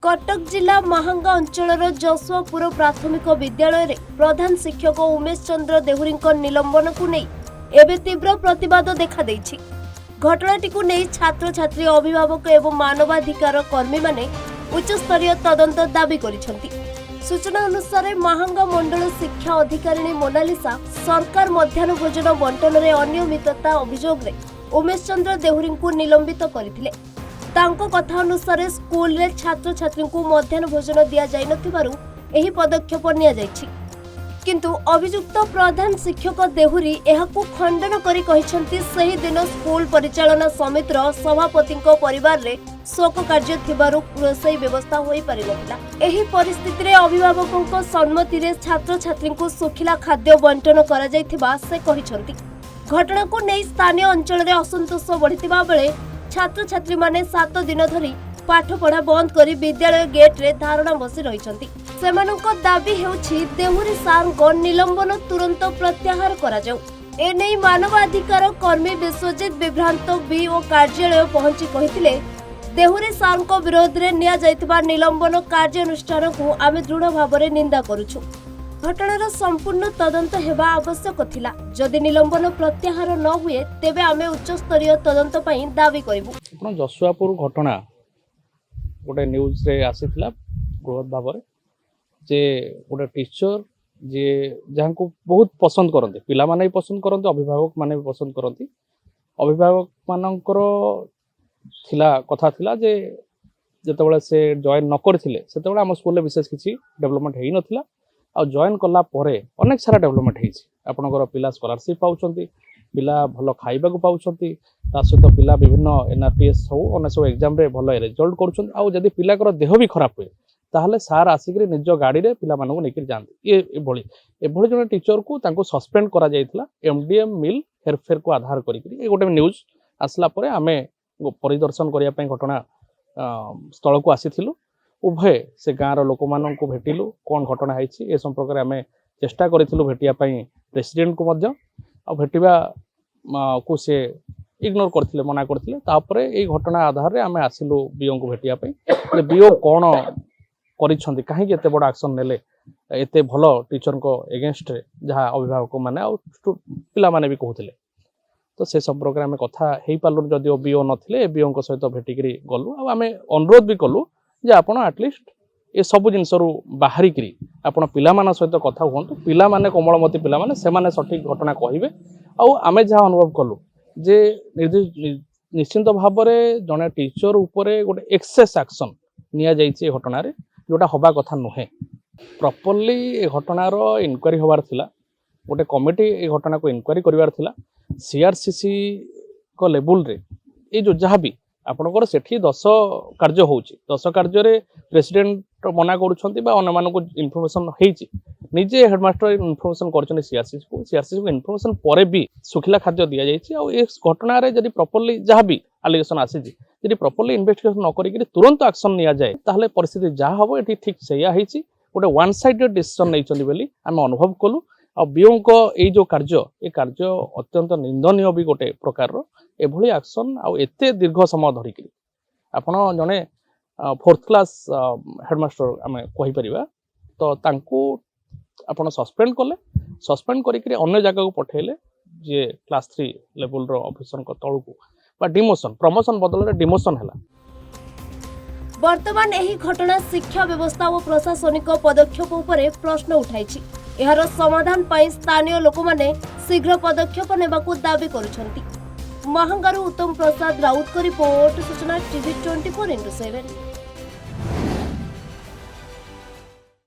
कटक जिला महांगा अंचल जसुआपुर प्राथमिक विद्यालय रे प्रधान शिक्षक उमेश चंद्र देहुरी निलंबन को नहीं एवं तीव्र प्रतिवाद देखा देछि। घटनाटी को नहीं छात्र छात्री अभिभावक एवं मानवाधिकार कर्मी माने उच्च स्तरीय तदंत दाबी करिसेंति। सूचना अनुसार महांगा मंडल शिक्षा अधिकारिणी मोनालिसा सरकार मध्याह्न भोजन बंटन में अनियमितता अभियोग रे उमेश चंद्र देहुरी को निलंबित करथिले। तांको कथा अनुसार स्कूल रे छात्र छात्री को मध्याह्न भोजन दिया जाय नथिबारु एही पदक्षेप निया जायछि। किंतु अभियुक्त प्रधान शिक्षक देहुरी एहाकु खंडन करी कहिसंती सही दिन स्कूल परिचालना समितिर सभापतिको परिवार रे शोक कार्य थिबारु रोषई व्यवस्था होई पारि नथिला। एही परिस्थिति रे अभिभावकको सम्मति रे छात्र छात्री को सुखिला खाद्य बंटन करा जायथिबा से कहिसंती। घटना को नै स्थानीय अंचल रे असंतोष बढ़िथिबा बेले छात्र छात्री माने 7 दिन धरी पाठ पढ़ा बंद करी विद्यालय गेट रे धारणा बसी रहिसंती। सेमानक दाबी हेउछि देहुरी सार को निलंबन तुरंत प्रत्याहार करा जाऊ। एनै मानवाधिकार कर्मी विश्वजित विभ्रांत बीओ कार्यालय पहुंची कहिथिले देहुरी सार को विरोध रे निया जायतिबा निलंबन कार्यानुष्ठान को आमे दृढ़ भाबरे निंदा करूछु। घटनार संपूर्ण तदंत हेबा आवश्यक थिला। जदि निलंबन प्रत्याहार न हुए तेबे आमे उच्च स्तरीय तदंत पई दाबी करिबु। आपण जसुआपुर घटना गोटे न्यूज रे आसीथिला बृहत भाबरे जे गोटे टीचर जे जहाँ को बहुत पसंद करते पिला माने भी पसंद करते अभिभावक माने भी पसंद करते अभिभावक मानकर थिला कथा थिला जे जेतेबेले से जॉइन न करथिले सेतेबेले हम स्कूल रे विशेष किछि डेवलपमेंट हेई नथिला आ जॉइन कला परे अनेक सारा डेवलपमेंट हेछि। आपनकर पिला स्कॉलरशिप पाउछंती पिला भलो खाइबा को पाउछंती ता सहित पिला विभिन्न एनआरटीएस हो अने सब एग्जाम रे भलो रिजल्ट करूछंती आ जदी पिला कर देह भी खराब हुए ताहले सार आसिक निज गाड़ी रे पिला मानू नेकिर जांती एभली जने टीचर को तांको सस्पेंड करा जायतिला एमडीएम मिल हेरफेर को आधार करी गोटे न्यूज आसला परे आमे परिदर्शन करिया पय घटना स्थल को आसीथिलु। उभय से गाँव लोक मान को भेटिलु कौन घटना है संपर्क में आम चेष्टा करूँ भेटिया प्रेसिडेंट को मध्य आ भेटिबा को से इग्नोर करथिले मना करथिले तापरे ए घटना आधार रे आम आसिलु बीओ को भेटिया बीओ कौन करिसंती काहे एते बड़ एक्शन नेले एते भलो टीचर को एगेंस्ट रे जहाँ अभिभावक माने आ पिला माने भी कहथिले तो से संपर्क में आम कथा हेई पारलु जदि बीओ नथिले बीओ को सहित भेटिकरी गलु आ आम अनुरोध भी कलु जे आपण एटलिस्ट ए सब जिनस बाहरी करी आपण पिला मान सहित कथा हुंतु पिला माने कोमलमती पिला माने से माने सठिक घटना कहिबे आ आमे जहाँ अनुभव कलु जे निश्चिंत भाव में जड़े टीचर उपरे गोटे एक्सेस एक्शन निया जाइए घटना रे जोटा हवा कथा नुहे प्रॉपर्ली ए घटनार इनक्वारी होबार थिला गोटे कमिटी ए घटना को इनक्वारी करिवार थिला सीआरसीसी को लेवल रे ए जो जहाँ भी आपनकर सेठी 10 कार्य होउची 10 कार्य रे प्रेसिडेंट मना करूछंती बा अन्य मानको इन्फॉर्मेशन हेइची निजे हेडमास्टर इन्फॉर्मेशन करछन सीआरसीसी को इन्फॉर्मेशन परे भी सुखिला खाद्य दिया जाइछि आ ए घटना रे जदी प्रॉपर्ली जहाँ भी एलिगेशन आसीछि जदी प्रॉपर्ली इन्वेस्टिगेशन न करी तुरंत एक्शन निया जाए ताहले परिस्थिति जा हबो एठी ठीक सेया हेइछि गोटे वन साइडेड डिसीजन नैचंदी बेली आमे अनुभव कलु आ बीओ को ए जो कार्य अत्यंत निंदनीय भी गोटे प्रकार एभली एक्शन आ एते दीर्घ समय धरिक आपण जने 4th क्लास हेडमास्टर आमे कहि परिबा तो तांको आपण सस्पेंड कले सस्पेंड करिक अन्य जगह को पठेले जे क्लास 3 लेवल रो ऑफिसर को तळु को बा डिमोशन प्रमोशन बदल रे डिमोशन हला। वर्तमान एही घटना शिक्षा व्यवस्था और प्रशासनिक पदक्षेप उपरे प्रश्न उठाइछि। एहार समाधान पाई स्थानीय लोक माने शीघ्र पदक्षेप नेबाकू दाबी करुछंती। महांगारू उत्तम प्रसाद राउत को रिपोर्ट सूचना टीवी 24x7।